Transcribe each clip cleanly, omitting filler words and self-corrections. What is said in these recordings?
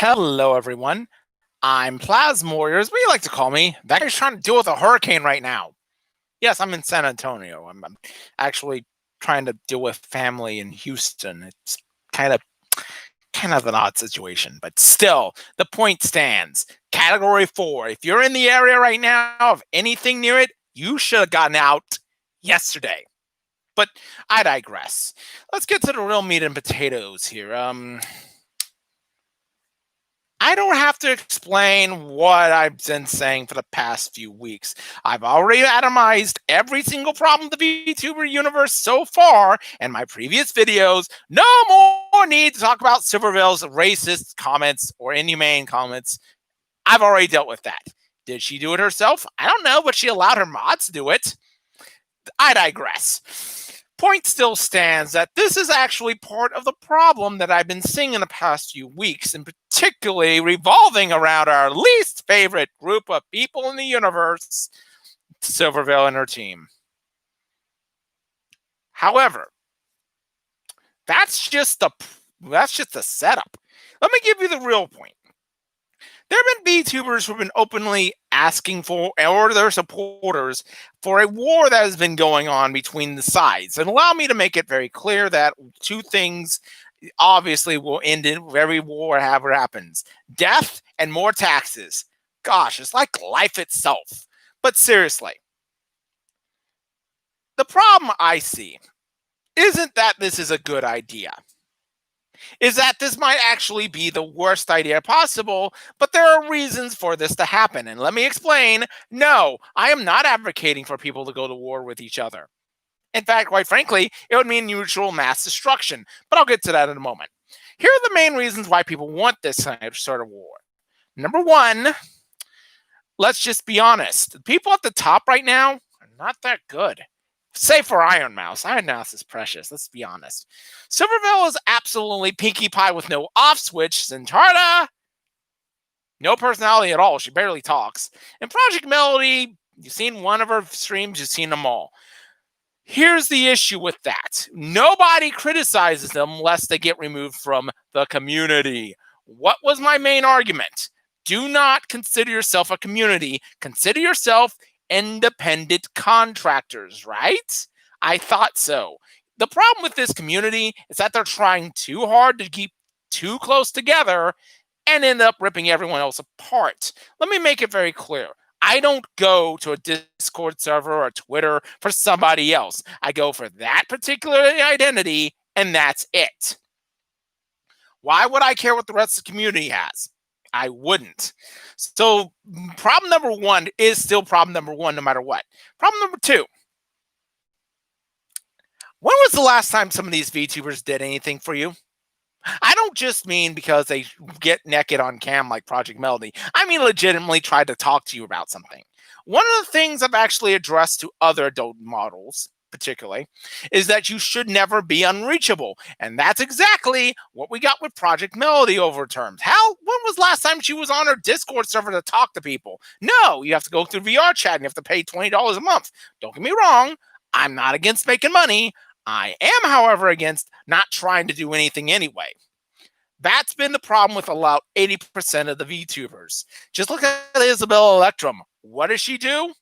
Hello, everyone. I'm Plasma Warriors, but you like to call me. That guy's trying to deal with a hurricane right now. Yes, I'm in San Antonio. I'm actually trying to deal with family in Houston. It's kind of kind of an odd situation, but still, the point stands. Category 4. If you're in the area right now of anything near it, you should have gotten out yesterday. But I digress. Let's get to the real meat and potatoes here. I don't have to explain what I've been saying for the past few weeks. I've already atomized every single problem of the VTuber universe so far in my previous videos. No more need to talk about Silverville's racist comments or inhumane comments. I've already dealt with that. Did she do it herself? I don't know, but she allowed her mods to do it. I digress. Point still stands that this is actually part of the problem that I've been seeing in the past few weeks, and particularly revolving around our least favorite group of people in the universe, Silverville and her team. However, that's just the setup. Let me give you the real point. There have been VTubers who have been openly asking for, or their supporters, for a war that has been going on between the sides. And allow me to make it very clear that two things obviously will end in every war ever happens. Death and more taxes. Gosh, it's like life itself. But seriously, the problem I see isn't that this is a good idea. Is that this might actually be the worst idea possible, but there are reasons for this to happen. And let me explain. No, I am not advocating for people to go to war with each other. In fact, quite frankly, it would mean mutual mass destruction, but I'll get to that in a moment. Here are the main reasons why people want this sort of war. Number one, let's just be honest. The people at the top right now are not that good. Save for Iron Mouse. Iron Mouse is precious, let's be honest. Silverville is absolutely Pinkie Pie with no off switch. Zentarda, no personality at all. She barely talks. And Project Melody, you've seen one of her streams, you've seen them all. Here's the issue with that. Nobody criticizes them lest they get removed from the community. What was my main argument? Do not consider yourself a community. Consider yourself independent contractors, right? I thought so. The problem with this community is that they're trying too hard to keep too close together and end up ripping everyone else apart. Let me make it very clear. I don't go to a Discord server or a Twitter for somebody else. I go for that particular identity, and that's it. Why would I care what the rest of the community has? I wouldn't. So problem number one is still problem number one, no matter what. Problem number two. When was the last time some of these VTubers did anything for you? I don't just mean because they get naked on cam like Project Melody. I mean legitimately tried to talk to you about something. One of the things I've actually addressed to other adult models, particularly, is that you should never be unreachable. And that's exactly what we got with Project Melody over terms. Hell, when was last time she was on her Discord server to talk to people? No, you have to go through VR chat and you have to pay $20 a month. Don't get me wrong. I'm not against making money. I am, however, against not trying to do anything anyway. That's been the problem with about 80% of the VTubers. Just look at Isabella Electrum. What does she do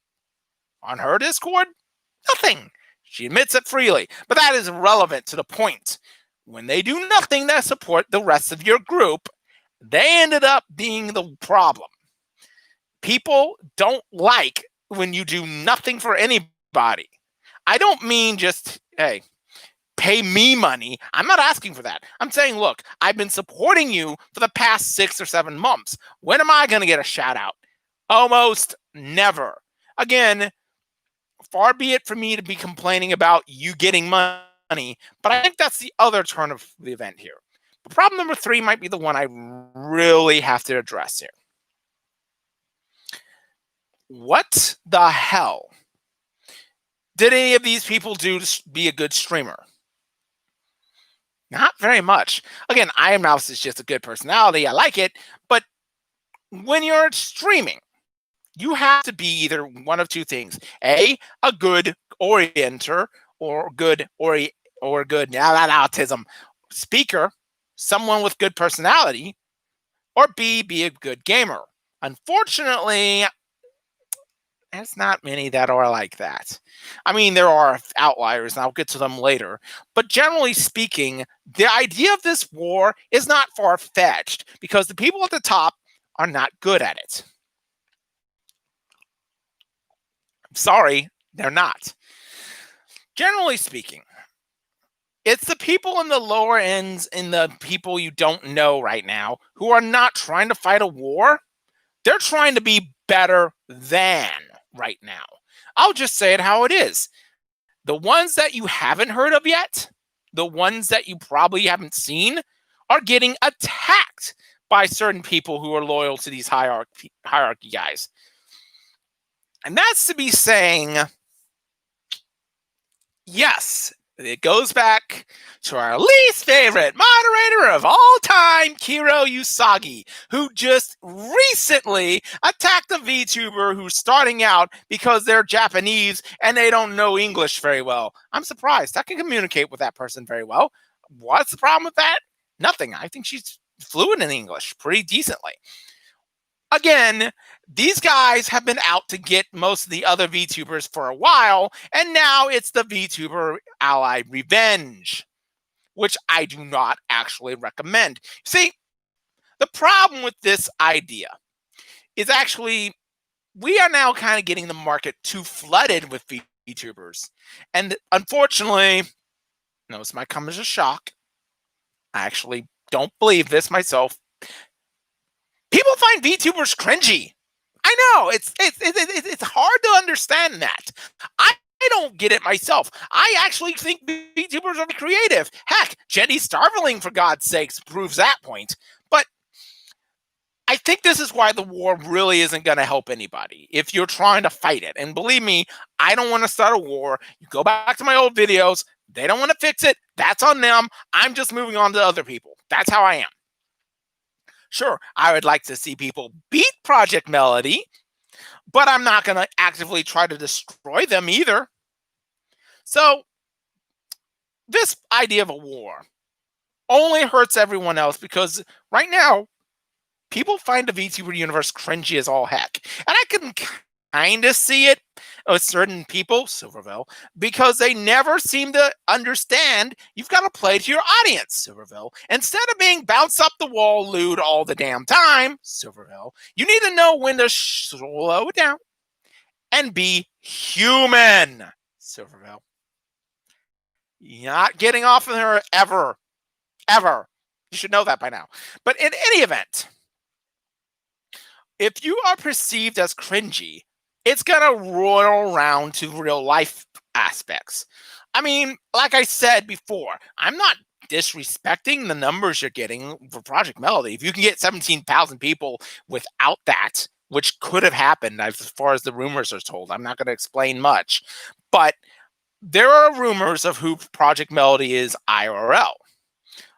on her Discord? Nothing. She admits it freely, but that is irrelevant to the point. When they do nothing to support the rest of your group, they ended up being the problem. People don't like when you do nothing for anybody. I don't mean just, hey, pay me money. I'm not asking for that. I'm saying, look, I've been supporting you for the past 6 or 7 months. When am I going to get a shout out? Almost never. Again, far be it for me to be complaining about you getting money, but I think that's the other turn of the event here. But problem number 3 might be the one I really have to address here. What the hell did any of these people do to be a good streamer? Not very much. Again, Iron Mouse is just a good personality. I like it. But when you're streaming, you have to be either one of two things. A good orienter or good autism speaker, someone with good personality, or B, be a good gamer. Unfortunately, there's not many that are like that. I mean, there are outliers, and I'll get to them later. But generally speaking, the idea of this war is not far fetched because the people at the top are not good at it. Sorry, they're not. Generally speaking, it's the people in the lower ends and the people you don't know right now who are not trying to fight a war. They're trying to be better than right now. I'll just say it how it is. The ones that you haven't heard of yet, the ones that you probably haven't seen, are getting attacked by certain people who are loyal to these hierarchy guys. And that's to be saying, yes, it goes back to our least favorite moderator of all time, Kiro Usagi, who just recently attacked a VTuber who's starting out because they're Japanese and they don't know English very well. I'm surprised. I can communicate with that person very well. What's the problem with that? Nothing. I think she's fluent in English pretty decently. Again, these guys have been out to get most of the other VTubers for a while, and now it's the VTuber ally revenge, which I do not actually recommend. See, the problem with this idea is actually we are now kind of getting the market too flooded with VTubers. And unfortunately, no, this might come as a shock. I actually don't believe this myself. People find VTubers cringy. I know it's hard to understand that. I don't get it myself. I actually think VTubers are creative. Heck, Jenny Starveling, for God's sakes, proves that point. But I think this is why the war really isn't going to help anybody if you're trying to fight it. And believe me, I don't want to start a war. You go back to my old videos. They don't want to fix it. That's on them. I'm just moving on to other people. That's how I am. Sure, I would like to see people beat Project Melody, but I'm not going to actively try to destroy them either. So, this idea of a war only hurts everyone else because right now, people find the VTuber universe cringy as all heck. And I can kind of see it with certain people, Silverville, because they never seem to understand you've got to play to your audience, Silverville. Instead of being bounce up the wall lewd all the damn time, Silverville, you need to know when to slow it down and be human, Silverville. You're not getting off of her ever. Ever. You should know that by now. But in any event, if you are perceived as cringy, it's going to roll around to real life aspects. I mean, like I said before, I'm not disrespecting the numbers you're getting for Project Melody. If you can get 17,000 people without that, which could have happened as far as the rumors are told, I'm not going to explain much. But there are rumors of who Project Melody is IRL.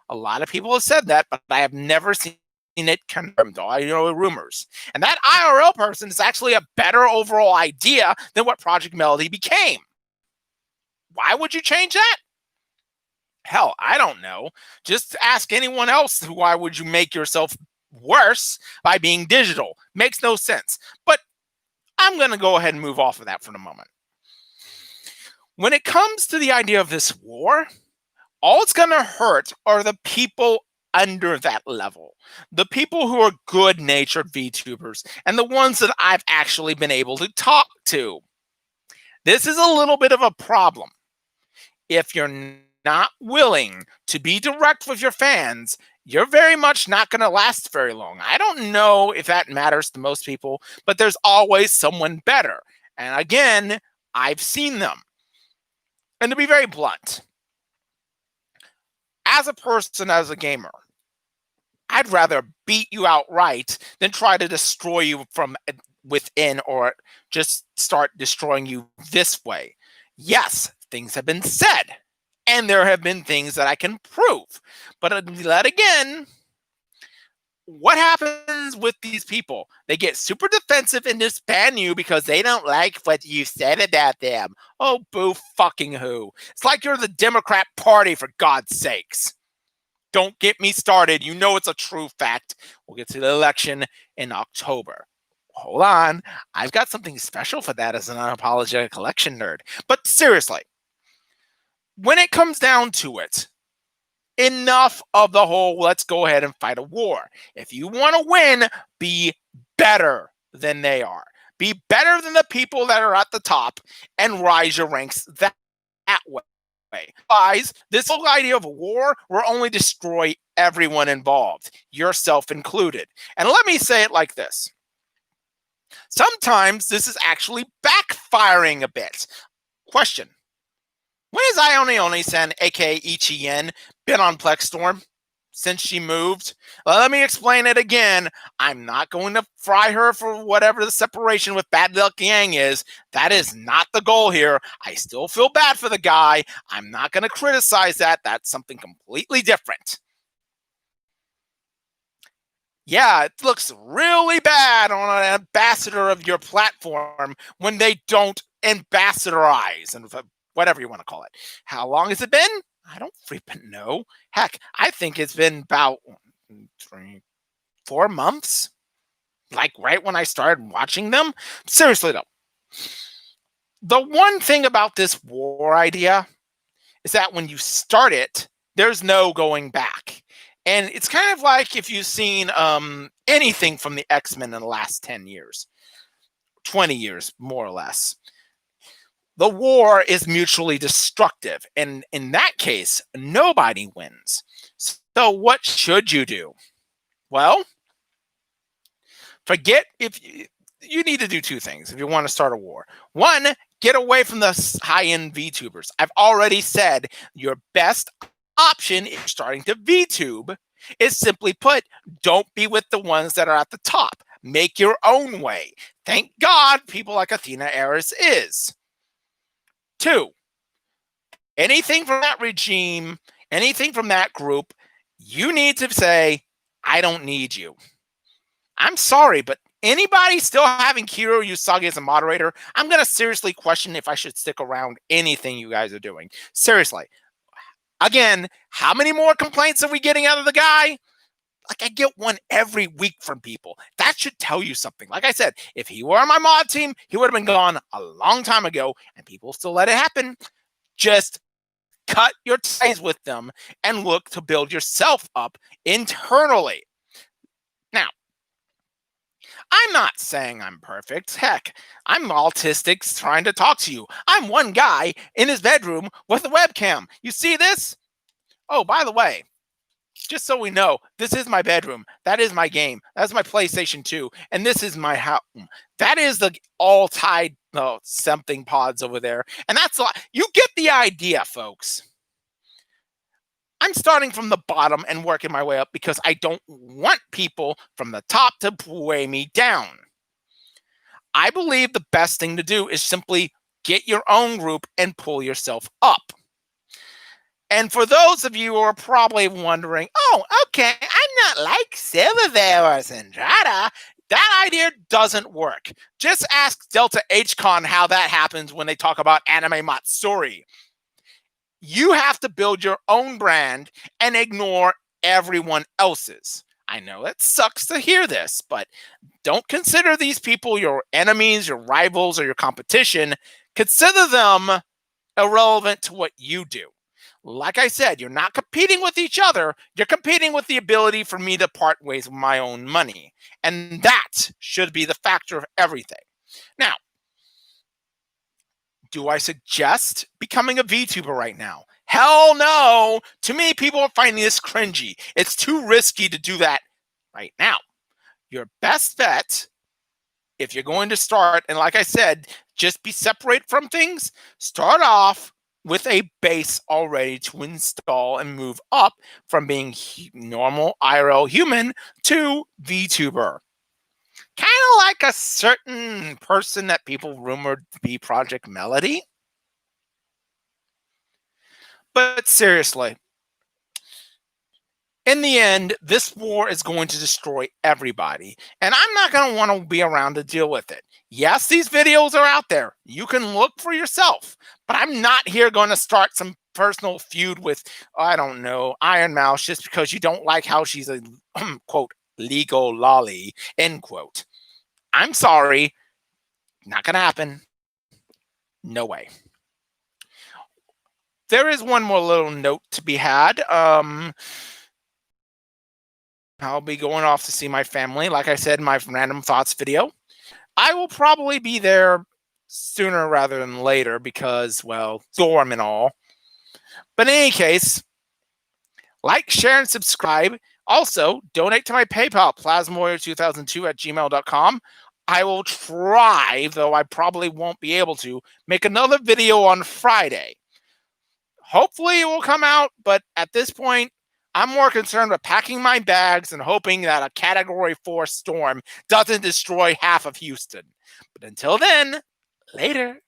A lot of people have said that, but I have never seen it confirmed. All I know are rumors. And that IRL person is actually a better overall idea than what Project Melody became. Why would you change that? Hell, I don't know. Just ask anyone else why would you make yourself worse by being digital. Makes no sense. But I'm going to go ahead and move off of that for the moment. When it comes to the idea of this war, all it's going to hurt are the people under that level. The people who are good-natured VTubers and the ones that I've actually been able to talk to. This is a little bit of a problem. If you're not willing to be direct with your fans, you're very much not going to last very long. I don't know if that matters to most people, but there's always someone better. And again, I've seen them. And to be very blunt, as a person, as a gamer, I'd rather beat you outright than try to destroy you from within or just start destroying you this way. Yes, things have been said, and there have been things that I can prove. But that again, what happens with these people? They get super defensive and disband you because they don't like what you said about them. Oh, boo fucking who. It's like you're the Democrat Party, for God's sakes. Don't get me started. You know it's a true fact. We'll get to the election in October. Hold on. I've got something special for that as an unapologetic election nerd. But seriously, when it comes down to it, enough of the whole let's go ahead and fight a war. If you want to win, be better than they are. Be better than the people that are at the top and rise your ranks that way. Otherwise, this whole idea of a war will only destroy everyone involved, yourself included. And let me say it like this. Sometimes this is actually backfiring a bit. Question. When has Ione-Oni-san, aka Ichien, been on Plex Storm? Since she moved? Well, let me explain it again. I'm not going to fry her for whatever the separation with Bad Luck Yang is. That is not the goal here. I still feel bad for the guy. I'm not going to criticize that. That's something completely different. Yeah, it looks really bad on an ambassador of your platform when they don't ambassadorize and whatever you want to call it. How long has it been? I don't freaking know. Heck, I think it's been about 4 months. Like right when I started watching them. Seriously though. The one thing about this war idea is that when you start it, there's no going back. And it's kind of like if you've seen anything from the X-Men in the last 10 years, 20 years, more or less. The war is mutually destructive. And in that case, nobody wins. So what should you do? Well, forget if you need to do 2 things if you want to start a war. One, get away from the high-end VTubers. I've already said your best option if you're starting to VTube is simply put, don't be with the ones that are at the top. Make your own way. Thank God people like Athena Eris is. 2, anything from that regime, anything from that group, you need to say, I don't need you. I'm sorry, but anybody still having Kiro Usagi as a moderator, I'm going to seriously question if I should stick around anything you guys are doing. Seriously. Again, how many more complaints are we getting out of the guy? Like, I get one every week from people. That should tell you something. Like I said, if he were on my mod team, he would have been gone a long time ago, and people still let it happen. Just cut your ties with them and look to build yourself up internally. Now, I'm not saying I'm perfect. Heck, I'm autistic trying to talk to you. I'm one guy in his bedroom with a webcam. You see this? Oh, by the way, just so we know, this is my bedroom. That is my game. That's my PlayStation 2. And this is my house. That is the all tied something pods over there. And that's a lot. You get the idea, folks. I'm starting from the bottom and working my way up because I don't want people from the top to weigh me down. I believe the best thing to do is simply get your own group and pull yourself up. And for those of you who are probably wondering, oh, okay, I'm not like Silverveil or Zendratta. That idea doesn't work. Just ask Delta HCon how that happens when they talk about anime Matsuri. You have to build your own brand and ignore everyone else's. I know it sucks to hear this, but don't consider these people your enemies, your rivals, or your competition. Consider them irrelevant to what you do. Like I said, you're not competing with each other. You're competing with the ability for me to part ways with my own money. And that should be the factor of everything. Now, do I suggest becoming a VTuber right now? Hell no. To me, people are finding this cringy. It's too risky to do that right now. Your best bet, if you're going to start, and like I said, just be separate from things, start off with a base already to install and move up from being normal IRL human to VTuber. Kind of like a certain person that people rumored to be Project Melody. But seriously, in the end, this war is going to destroy everybody. And I'm not going to want to be around to deal with it. Yes, these videos are out there. You can look for yourself. But I'm not here going to start some personal feud with, I don't know, Iron Mouse just because you don't like how she's a quote legal lolly, end quote. I'm sorry, not gonna happen. No way. There is one more little note to be had. I'll be going off to see my family. Like I said in my random thoughts video, I will probably be there sooner rather than later because, well, storm and all. But in any case, like, share, and subscribe. Also, donate to my PayPal, plasmoyer2002 at gmail.com. I will try, though I probably won't be able to, make another video on Friday. Hopefully it will come out, but at this point, I'm more concerned with packing my bags and hoping that a Category 4 storm doesn't destroy half of Houston. But until then, later.